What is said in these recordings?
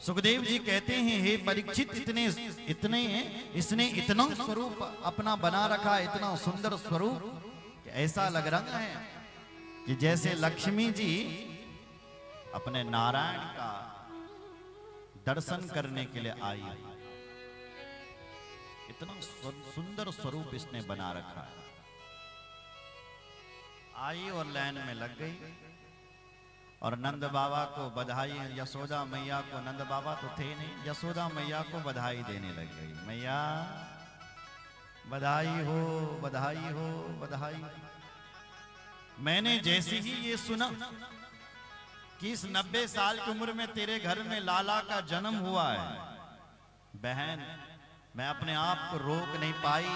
सुखदेव जी कहते हैं, हे परीक्षित, इसने इतना स्वरूप अपना बना रखा, इतना सुंदर स्वरूप कि ऐसा लग रहा है कि जैसे लक्ष्मी जी अपने नारायण का दर्शन करने के लिए आई है। इतना सुंदर स्वरूप इसने बना रखा है। आई और लाइन में लग गई और नंद बाबा को बधाई, यशोदा मैया को, नंद बाबा तो थे नहीं, यशोदा मैया को बधाई देने लग गई। मैया बधाई हो, बधाई हो, बधाई। मैंने जैसे ही ये सुना कि इस 90 साल की उम्र में तेरे घर में लाला का जन्म हुआ है, बहन, मैं अपने आप को रोक नहीं पाई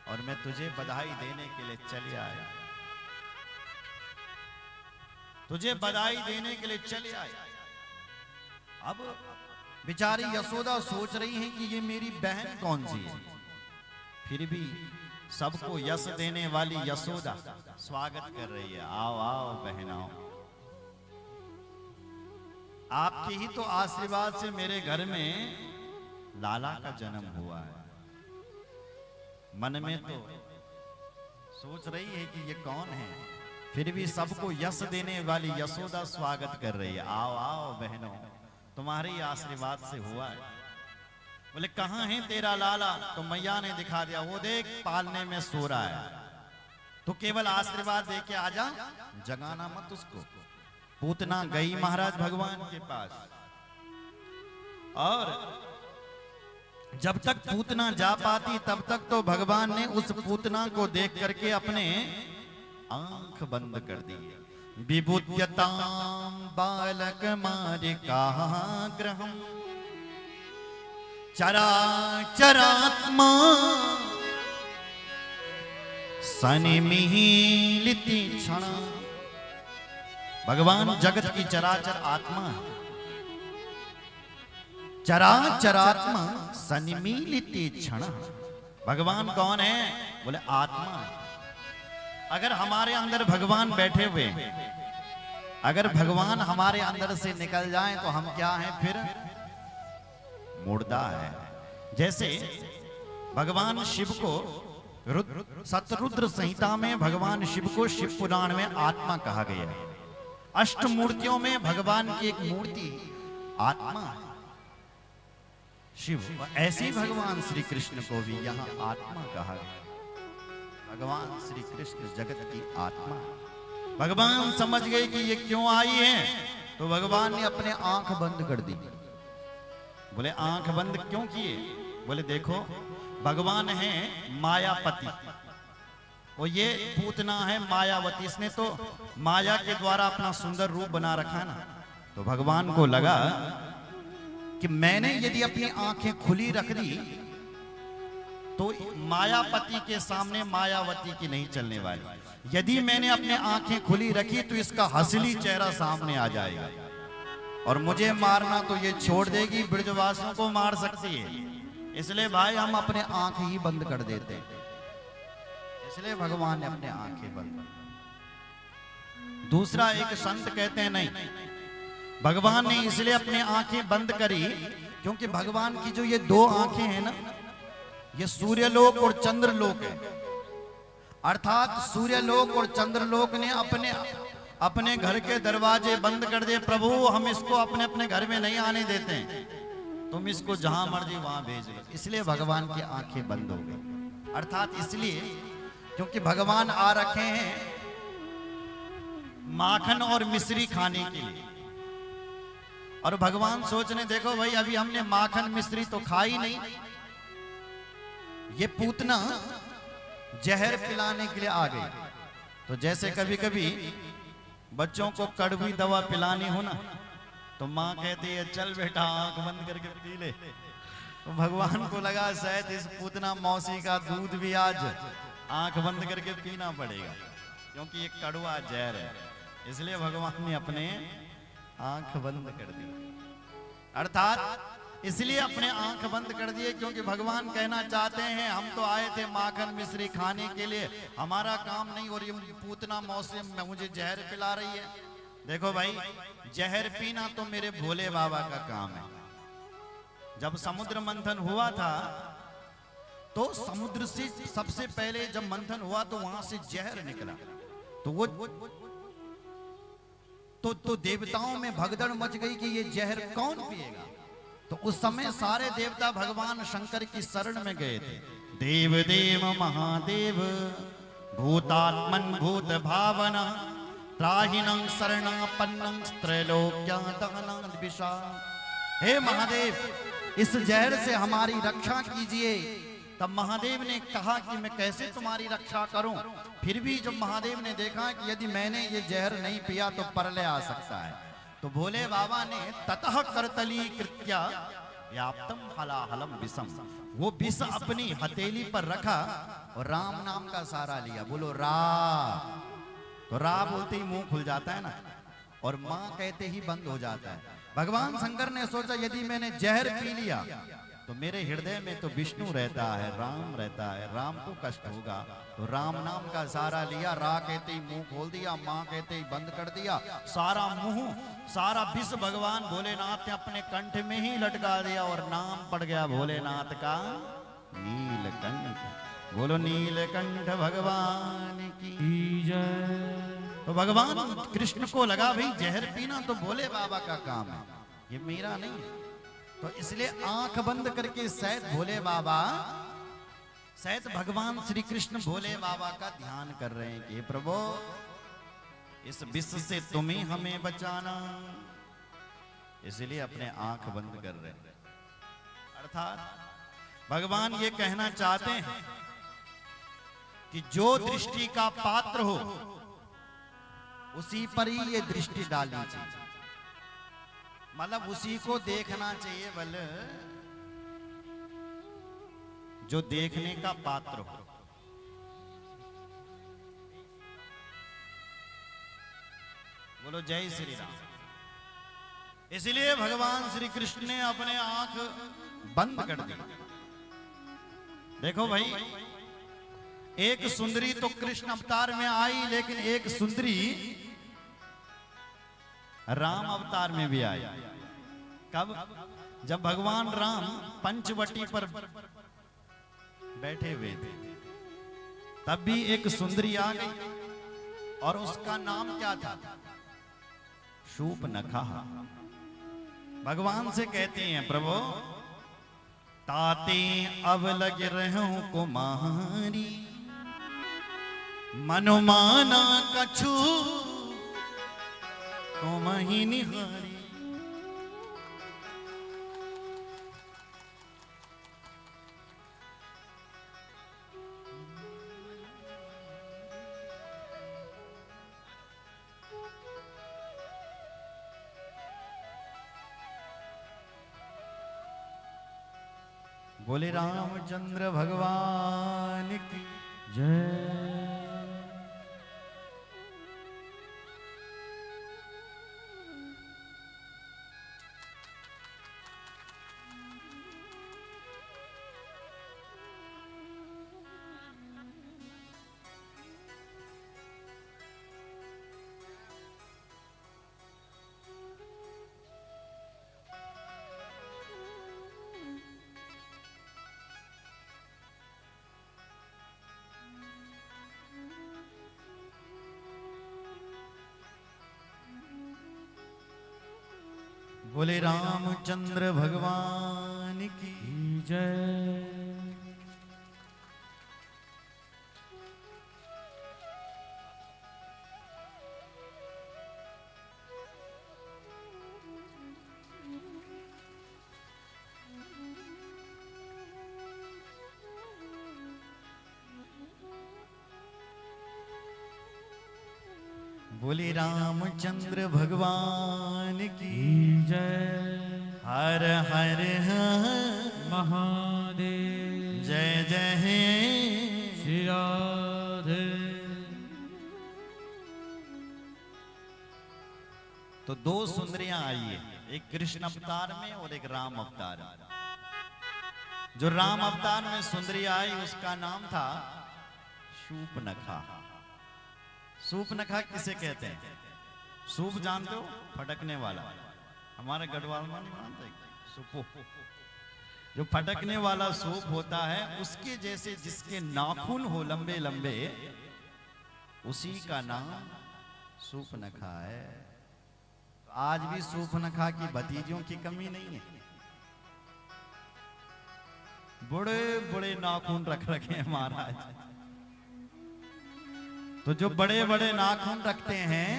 और मैं तुझे बधाई देने के लिए चली आई, तुझे बधाई देने के लिए चले आए। अब बेचारी यशोदा सोच रही है कि ये मेरी बहन कौन सी है, फिर भी सबको यश देने वाली यशोदा स्वागत कर रही है। आओ आओ बहन आओ, आपके ही तो आशीर्वाद से मेरे घर में लाला का जन्म हुआ है। मन में तो सोच रही है कि ये कौन है, फिर भी सबको यश देने वाली यशोदा स्वागत कर रही है। आओ आओ बहनों, तुम्हारे आशीर्वाद से हुआ है। बोले कहां है तेरा लाला? तो मैया ने दिखा दिया, वो देख पालने में सो रहा है, तो केवल आशीर्वाद दे के आ जा, जगाना मत उसको। पूतना गई महाराज भगवान के पास, और जब तक पूतना जा पाती तब तक तो भगवान ने उस पूतना को देख करके अपने आंख बंद कर दी। विभुत्यताम बालक मारिकाग्रहम् चराचरात्मा सनिमीलिति क्षण। भगवान जगत की चराचर आत्मा है। चराचरात्मा सनिमीलिति क्षण। भगवान कौन है? बोले आत्मा है। अगर हमारे अंदर भगवान बैठे हुए, अगर भगवान हमारे अंदर से निकल जाएं तो हम क्या हैं? फिर मुर्दा है। जैसे भगवान शिव को सतरुद्र संहिता में भगवान शिव को शिव पुराण में आत्मा कहा गया है। अष्ट मूर्तियों में भगवान की एक मूर्ति आत्मा है, शिव। ऐसे ही भगवान श्री कृष्ण को भी यहाँ आत्मा कहा गया। भगवान श्री कृष्ण जगत की आत्मा। भगवान समझ गए कि ये क्यों आई है, तो भगवान ने अपने आंख बंद कर दी। बोले आंख बंद क्यों किए? बोले देखो, भगवान है मायापति, वो ये पूतना है मायावती, इसने तो माया के द्वारा अपना सुंदर रूप बना रखा ना। तो भगवान को लगा कि मैंने यदि अपनी आंखें खुली रख दी तो मायापति के सामने मायावती की नहीं चलने वाली। यदि मैंने अपने आंखें खुली रखी तो इसका हंसली चेहरा सामने आ जाएगा, और मुझे मारना तो ये छोड़ देगी, ब्रजवासियों को मार सकती है। इसलिए भाई हम अपने आंख ही बंद कर देते हैं। इसलिए भगवान ने अपने आंखें बंद। दूसरा, एक संत कहते हैं नहीं, भगवान ने इसलिए अपनी आंखें बंद करी क्योंकि भगवान की जो ये दो आंखें हैं ना, ये सूर्यलोक और चंद्रलोक है। अर्थात सूर्यलोक और चंद्रलोक ने अपने घर के दरवाजे बंद कर दिए। प्रभु हम इसको अपने अपने घर में नहीं आने देते हैं, तुम इसको जहां मर्जी वहां भेज लो। इसलिए भगवान की आंखें बंद हो गई। अर्थात इसलिए क्योंकि भगवान आ रखे हैं माखन और मिश्री खाने के लिए, और भगवान सोचने देखो भाई अभी हमने माखन मिश्री तो खाई नहीं, ये पूतना जहर पिलाने के लिए आ गई। तो जैसे कभी कभी बच्चों को कड़वी दवा पिलानी हो ना, तो माँ कहती है चल बेटा आंख बंद करके पी ले। तो भगवान को लगा शायद इस पूतना मौसी का दूध भी आज आंख बंद करके पीना पड़ेगा, क्योंकि ये कड़वा जहर है। इसलिए भगवान ने अपने आंख बंद कर दी। अर्थात इसलिए अपने आंख बंद कर दिए क्योंकि भगवान कहना चाहते हैं हम तो आए थे माखन मिश्री खाने के लिए, हमारा काम नहीं, और ये पूतना मौसम में मुझे जहर पिला रही है। देखो भाई, जहर पीना तो मेरे भोले बाबा का काम है। जब समुद्र मंथन हुआ था तो समुद्र से सबसे पहले जब मंथन हुआ तो वहां से जहर निकला, तो वो तो देवताओं में भगदड़ मच गई कि ये जहर कौन पिएगा। तो उस समय सारे देवता भगवान शंकर की शरण में गए थे। देव देव महादेव भूतात्मन भूत भावना त्राहिणं शरणापन्नं त्रैलोक्यादानां विशा। हे महादेव, इस जहर से हमारी रक्षा कीजिए। तब महादेव ने कहा कि मैं कैसे तुम्हारी रक्षा करूं। फिर भी जब महादेव ने देखा कि यदि मैंने ये जहर नहीं पिया तो प्रलय आ सकता है, तो भोले बाबा ने ततः करतली कृत्या व्याप्तम हलाहलम विषम, वो विष अपनी हथेली पर रखा और राम नाम का सहारा लिया। बोलो रा, तो रा बोलते ही मुंह खुल जाता है ना, और मां कहते ही बंद हो जाता है। भगवान शंकर ने सोचा यदि मैंने जहर पी लिया तो मेरे हृदय में तो विष्णु रहता है, राम रहता है, राम को कष्ट होगा। तो राम नाम का सहारा लिया, रा कहते ही मुंह खोल दिया, मां कहते ही बंद कर दिया। सारा मुंह, सारा विष भगवान भोलेनाथ ने अपने कंठ में ही लटका दिया और नाम पड़ गया भोलेनाथ का नीलकंठ। बोलो नीलकंठ भगवान की जय। तो भगवान कृष्ण को लगा भाई जहर पीना तो भोले बाबा का काम है, ये मेरा नहीं है। तो इसलिए आंख बंद करके शायद भोले बाबा, शायद भगवान श्री कृष्ण भोले बाबा का ध्यान कर रहे हैं कि प्रभु इस विष से तुम ही हमें बचाना, इसलिए अपने आंख बंद कर रहे हैं। अर्थात भगवान ये कहना चाहते हैं कि जो दृष्टि का पात्र हो उसी पर ही ये दृष्टि डालनी चाहिए, मतलब उसी को देखना चाहिए, बल जो देखने का पात्र हो। बोलो जय श्री राम। इसलिए भगवान श्री कृष्ण ने अपने आंख बंद कर दी। देखो भाई, एक सुंदरी तो कृष्ण अवतार में आई, लेकिन एक सुंदरी राम अवतार में भी आई। कब? जब भगवान राम पंचवटी पर बैठे हुए थे, तब भी एक सुंदरी आ गई और उसका नाम क्या था? शूर्पणखा। भगवान से कहते हैं प्रभु ताते अब लग रहो कुमारी मनुमाना कछु तुम ही निहारी। बोले रामचंद्र भगवान की जय। बोले रामचंद्र भगवान की जय। बोले रामचंद्र भगवान की जय। हर हर महादेव जय जय श्री राधे। तो दो सुंदरियां आई है, एक कृष्ण अवतार में और एक राम अवतार में। जो राम अवतार में सुंदरी आई उसका नाम था शूर्पणखा। शूर्पणखा किसे कहते हैं? सूप जानते हो, फटकने वाला, हमारे गढ़वाल में नहीं मानते सूपो, जो फटकने वाला सूप होता है उसके जैसे जिसके नाखून हो लंबे लंबे, उसी का नाम सूपनखा है। तो आज भी सूपनखा की भतीजियों की कमी नहीं है, बड़े बड़े नाखून रख रखे हैं महाराज। तो जो बड़े बड़े नाखून रखते हैं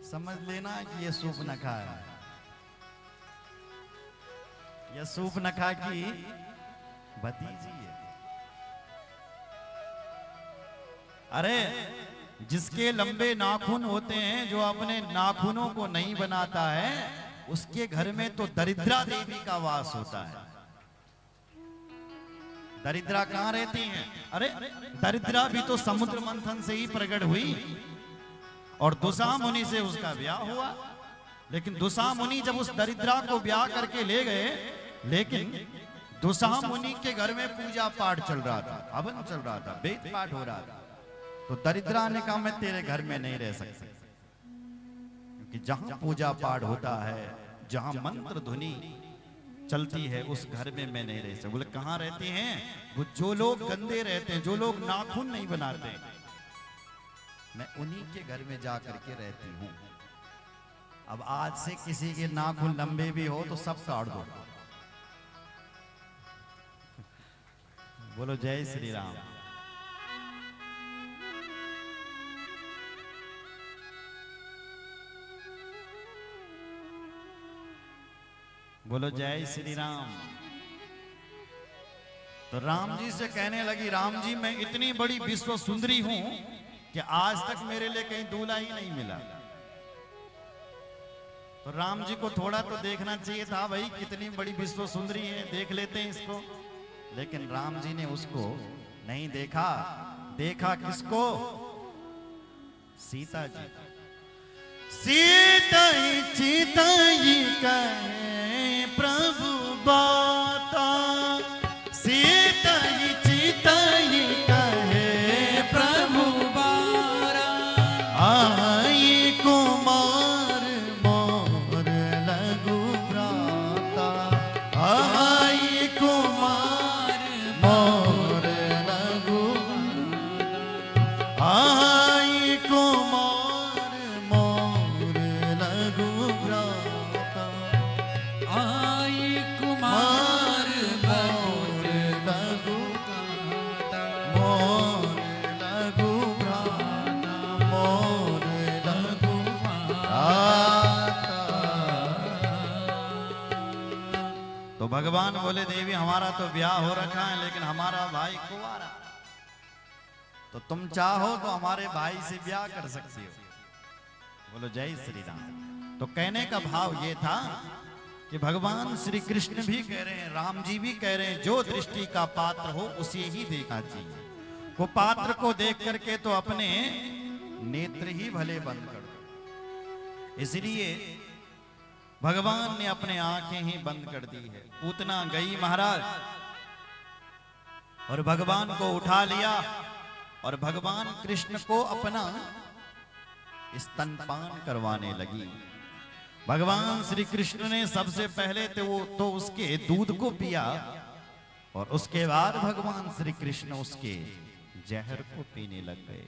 समझ लेना कि ये सूपनखा है, यह सूपनखा की भतीजी है। अरे जिसके लंबे नाखून होते हैं, जो अपने नाखूनों को नहीं बनाता है, उसके घर में तो दरिद्रा देवी का वास होता है। दरिद्रा कहां रहती हैं? अरे दरिद्रा भी तो समुद्र मंथन से ही प्रकट हुई और दुसा मुनि से उसका ब्याह हुआ। लेकिन दुसा मुनि जब उस दरिद्रा को ब्याह करके ले गए, लेकिन दुसा मुनि के घर में पूजा पाठ चल रहा था, हवन चल रहा था, वेद पाठ हो रहा था। तो दरिद्रा ने कहा मैं तेरे घर में नहीं रह सकती, क्योंकि जहां पूजा पाठ होता है, जहां मंत्र ध्वनि चलती है, उस घर में मैं नहीं रह सकती। बोले कहां रहते हैं? वो जो लोग गंदे रहते हैं, जो लोग नाखून नहीं बनाते, मैं उन्हीं के घर में जा करके रहती हूं। अब आज से किसी के नाखून लंबे भी हो तो सब काट दो। बोलो जय श्री राम। बोलो जय श्री राम। तो राम जी से कहने लगी, राम जी मैं इतनी बड़ी विश्व सुंदरी हूं कि आज तक मेरे लिए कहीं दूल्हा ही नहीं मिला। तो राम जी को थोड़ा तो देखना चाहिए था, भाई कितनी बड़ी विश्व सुंदरी है, देख लेते हैं इसको। लेकिन राम जी ने उसको नहीं देखा। देखा किसको? सीता जी। सीता ही चीता ही कहे प्रभु बाता, सीता ही चीता ही कहे प्रभु बारा, आई कुमार मोर लघु भ्राता, आई कुमार मोर लघु, आई कुमार मोर लघु भ्राता, आई कुमार मोर लघु भ्राता, मोर लघु भ्राता, मोर लघु भ्राता। तो भगवान बोले देवी हमारा तो ब्याह हो रखा है, लेकिन हमारा भाई कुंवारा, तो तुम चाहो तो हमारे भाई से ब्याह कर सकती हो। बोलो जय श्री राम। तो कहने का भाव ये था कि भगवान श्री कृष्ण भी कह रहे हैं, राम जी भी कह रहे हैं, जो दृष्टि का पात्र हो उसे ही देखना चाहिए। वो पात्र को देख करके तो अपने नेत्र ही भले बंद कर दो। इसलिए भगवान ने अपने आंखें ही बंद कर दी है। पूतना गई महाराज और भगवान को उठा लिया और भगवान कृष्ण को अपना स्तनपान करवाने लगी। भगवान श्री कृष्ण ने सबसे पहले तो उसके दूध को पिया और उसके बाद भगवान श्री कृष्ण उसके जहर को पीने लग गए।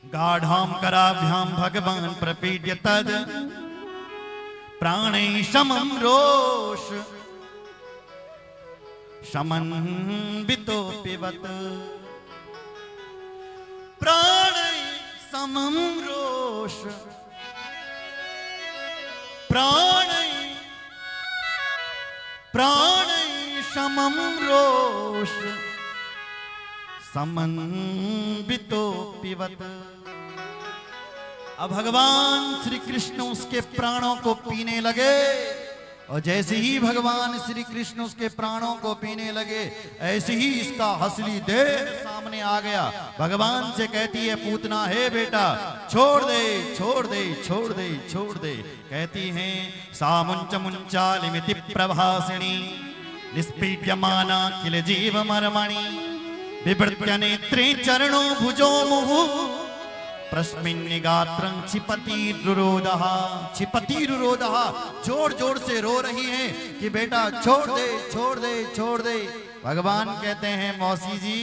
गाढ़ाम कराभ्याम भगवान प्रपीड्य तद प्राणे समम रोष समन बितो पिबत, प्राणे समम रोष, प्राणे प्राणे समम रोष समन बितो पिबत। अब भगवान श्री कृष्ण उसके प्राणों को पीने लगे और जैसे ही भगवान श्री कृष्ण उसके प्राणों को पीने लगे, ऐसे ही इसका हसली देह सामने आ गया। भगवान से कहती है पूतना, हे बेटा छोड़ दे छोड़ दे छोड़ दे छोड़ दे। कहती हैं सामुंच मुंचालिमिति प्रभासिणी निष्पीड्यमाना किल जीव मर्मणि, विवृत्य नेत्रे चरणों भुजो मुहु प्रस्मिन् गात्रं क्षिपतिरुरोधः, क्षिपतिरुरोधः, जोर जोर से रो रही है कि बेटा छोड़ दे छोड़ दे छोड़ दे। भगवान कहते हैं मौसी जी,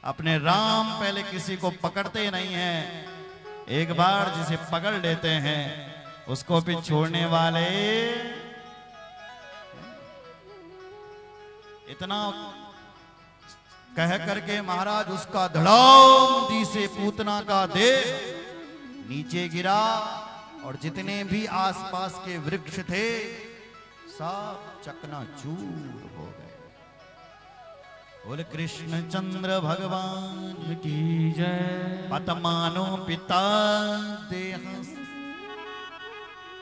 अपने राम पहले किसी को पकड़ते नहीं हैं, एक बार जिसे पकड़ लेते हैं उसको भी छोड़ने वाले। इतना कह करके महाराज उसका धड़ाम दी से पूतना का देह नीचे गिरा और जितने भी आसपास के वृक्ष थे सब चकनाचूर हो गए। बोले कृष्ण चंद्र भगवान की जय। पतमानो पिता देह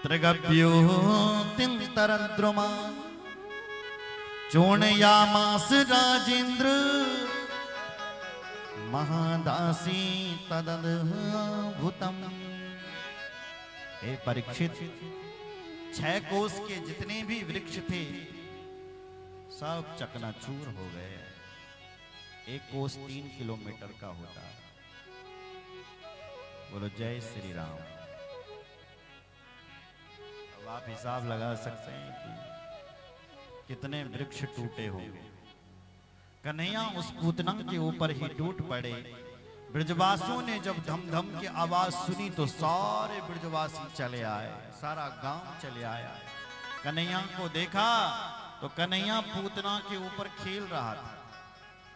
त्रिगभ्यो तिंतरद्रुमा चूर्णयामास राजेंद्र महादासी तदद्भुतम्। हे परीक्षित, 6 कोस के जितने भी वृक्ष थे सब चकनाचूर हो गए। 1 कोस 3 किलोमीटर का होता। बोलो जय श्री राम। अब आप हिसाब लगा सकते हैं कि कितने वृक्ष टूटे होंगे। कन्हैया उस पूतना के ऊपर ही टूट पड़े। ब्रजवासियों ने जब धम धम की आवाज सुनी तो सारे ब्रजवासी चले आए, सारा गांव चले आया। कन्हैया को देखा तो कन्हैया पूतना के ऊपर खेल रहा था।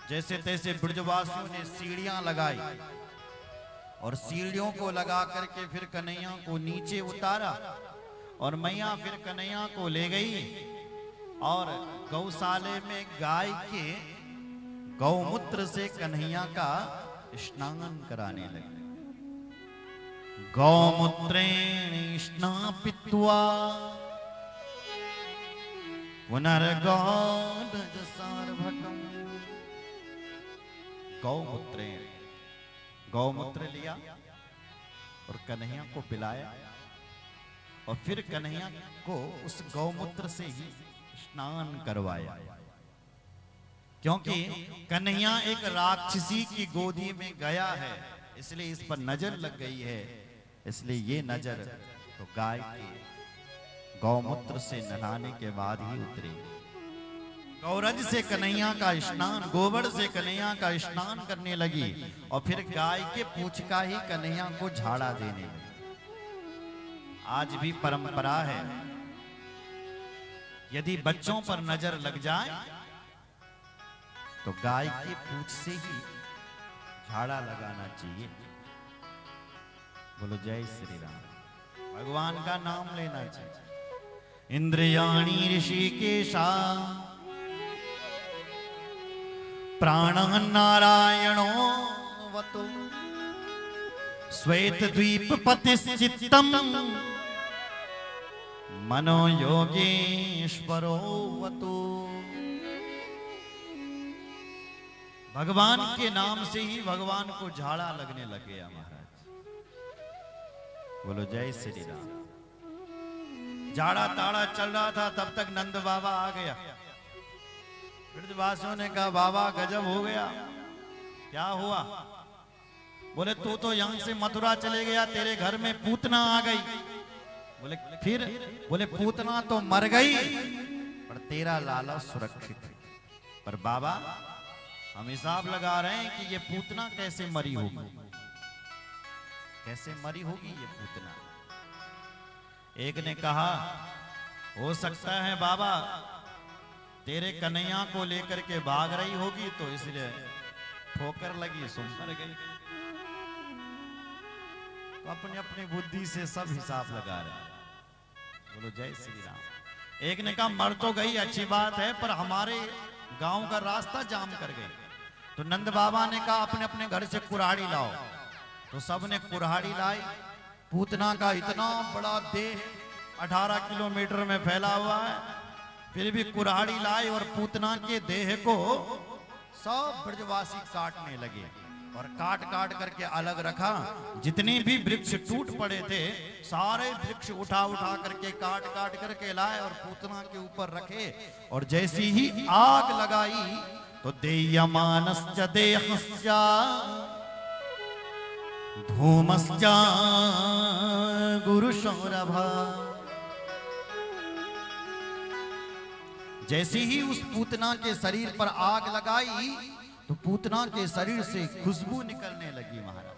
जैसे तैसे ब्रजवासियों ने सीढ़ियां लगाई और सीढ़ियों को लगा करके फिर कन्हैया को नीचे उतारा और मैया फिर कन्हैया को ले गई और गौशाले में गाय के गौमूत्र से कन्हैया का स्नान कराने लगे। गौमूत्रेण स्नापित्वा पुनर्गौडजसार्भकम्। गौमूत्रेण, गौमूत्र लिया और कन्हैया को पिलाया और फिर कन्हैया को उस गौमूत्र से ही स्नान करवाया। क्योंकि कन्हैया एक राक्षसी की गोदी में गया है, इसलिए इस पर नजर लग गई है। इसलिए ये नजर तो गाय के गौमूत्र से नहाने के बाद ही उतरी। गौरज से कन्हैया का स्नान, गोबर से कन्हैया का स्नान करने लगी और फिर गाय के पूंछ का ही कन्हैया को झाड़ा देने लगी। आज भी परंपरा है, यदि बच्चों पर नजर लग जाए तो गाय की पूंछ से ही झाड़ा लगाना चाहिए। बोलो जय श्री राम। भगवान का नाम लेना चाहिए। इंद्रियाणि ऋषिकेशा प्राणः नारायणो वतो श्वेत द्वीप पतिश्चित्तम् मनो योगेश्वरो वतो। भगवान के नाम से ही भगवान को झाड़ा लगने लग गया महाराज। बोलो जय श्री राम। झाड़ा ताड़ा चल रहा था, तब तक नंद बाबा आ गया। ब्रजवासियों ने कहा बाबा गजब हो गया। क्या हुआ? बोले तू तो यहां से मथुरा चले गया, तेरे घर में पूतना आ गई। बोले फिर? बोले पूतना तो मर गई पर तेरा लाला सुरक्षित है। पर बाबा हम हिसाब लगा रहे हैं कि ये पूतना कैसे मरी होगी, कैसे मरी होगी ये पूतना। एक ने कहा हो सकता है बाबा तेरे कन्हैया को लेकर के भाग रही होगी तो इसलिए ठोकर लगी, सो मर गई। तो अपनी अपनी बुद्धि से सब हिसाब लगा रहे हैं। बोलो जय श्री राम। एक ने कहा मर तो गई, अच्छी बात है, पर हमारे गांव का रास्ता जाम कर गई। तो नंद बाबा ने कहा अपने अपने घर से कुल्हाड़ी लाओ। तो सबने कुल्हाड़ी लाई। पूतना का इतना बड़ा देह 18 किलोमीटर में फैला हुआ है, फिर भी कुल्हाड़ी लाई और पूतना के देह को सब ब्रजवासी काटने लगे और काट काट करके अलग रखा। जितने भी वृक्ष टूट पड़े थे सारे वृक्ष उठा उठा करके काट काट करके लाए और पूतना के ऊपर रखे। और जैसी ही आग लगाई तो देयमानश्च देहस्य धूमस्या गुरु सौरभा। जैसे ही उस पूतना के शरीर पर आग लगाई तो पूतना के शरीर से खुशबू निकलने लगी महाराज,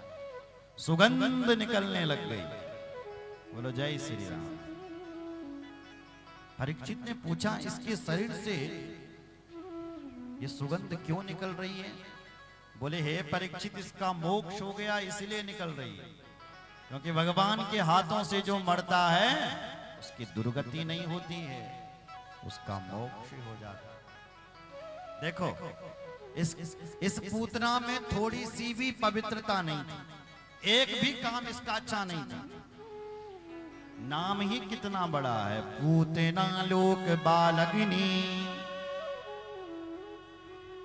सुगंध निकलने लग गई। बोलो जय श्री राम। परीक्षित ने पूछा इसके शरीर से ये सुगंध क्यों निकल रही है? बोले हे परीक्षित, इसका मोक्ष हो गया इसलिए निकल रही है, क्योंकि भगवान के हाथों से जो मरता है उसकी दुर्गति नहीं होती है, उसका मोक्ष हो जाता है। देखो इस पूतना में थोड़ी सी भी पवित्रता नहीं थी, एक भी काम इसका अच्छा नहीं था। नाम ही कितना बड़ा है, पूतना लोक बालगिनी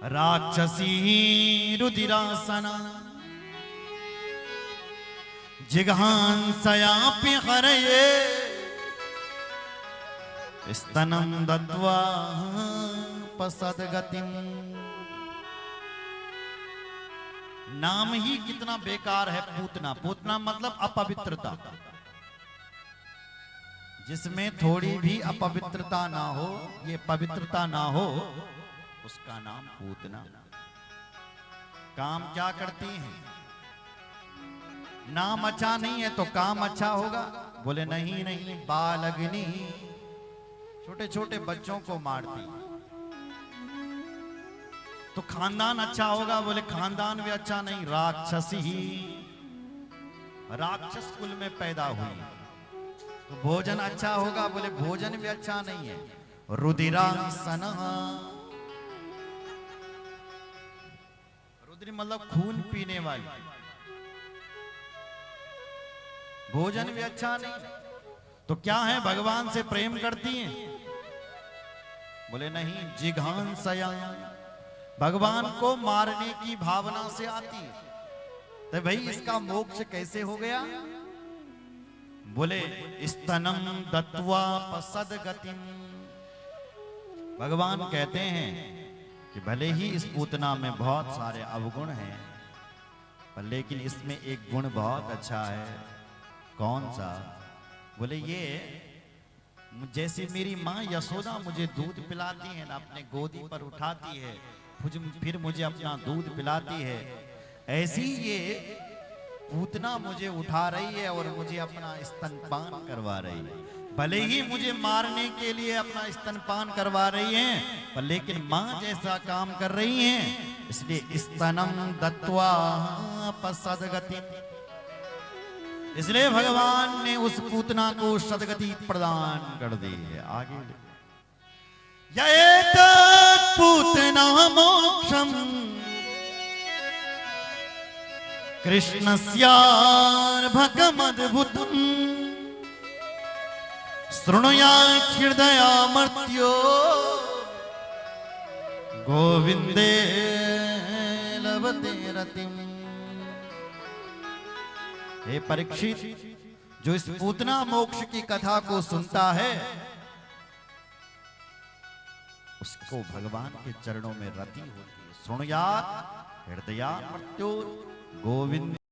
राक्षसी रुधिरासना जिघांसयापि हरये स्तनं दत्वा पसद्गतिम्। नाम ही कितना बेकार है पूतना। पूतना मतलब अपवित्रता, जिसमें थोड़ी भी अपवित्रता ना हो, ये पवित्रता ना हो, उसका नाम पूतना। काम क्या करती हैं? नाम अच्छा नहीं है तो काम अच्छा होगा? बोले नहीं नहीं, बालग्नि, छोटे छोटे बच्चों को मारती। तो खानदान अच्छा होगा? बोले खानदान भी अच्छा नहीं, राक्षसी ही, राक्षस कुल में पैदा हुई। तो भोजन अच्छा होगा? बोले भोजन भी अच्छा नहीं है, रुधिरासना, रुद्र मतलब खून पीने वाली। भोजन भी अच्छा नहीं, तो क्या है, भगवान से प्रेम करती हैं? बोले नहीं, जिघांसया, भगवान को मारने की भावना से आती है। तो भाई इसका मोक्ष कैसे हो गया? बोले स्तनं दत्वा पसद्गतिम्। भगवान कहते हैं कि भले ही इस पूतना में बहुत सारे अवगुण हैं, पर लेकिन इसमें एक गुण बहुत अच्छा है। कौन सा? बोले ये जैसे मेरी माँ यशोदा मुझे दूध पिलाती है ना, अपने गोदी पर उठाती है, फिर मुझे अपना दूध पिलाती है, ऐसी ये पूतना मुझे उठा रही है और मुझे अपना स्तनपान करवा रही है। भले ही मुझे मारने के लिए अपना स्तनपान करवा रही हैं, पर लेकिन माँ जैसा काम कर रही हैं, इसलिए स्तनं दत्वा पसद्गतिम्। इसलिए भगवान ने उस पूतना को सद्गति प्रदान कर दी है। आगे यएतत् पूतना मोक्षम् कृष्णस्यार्भकमद्भुतम् शृणुयात् हृदयामर्त्यो गोविंदे लभते रतिम्। हे परीक्षित, जो इस पूतना मोक्ष की कथा को सुनता है उसको भगवान के चरणों में रति होती है। शृणुयात् हृदयामर्त्यो गोविंद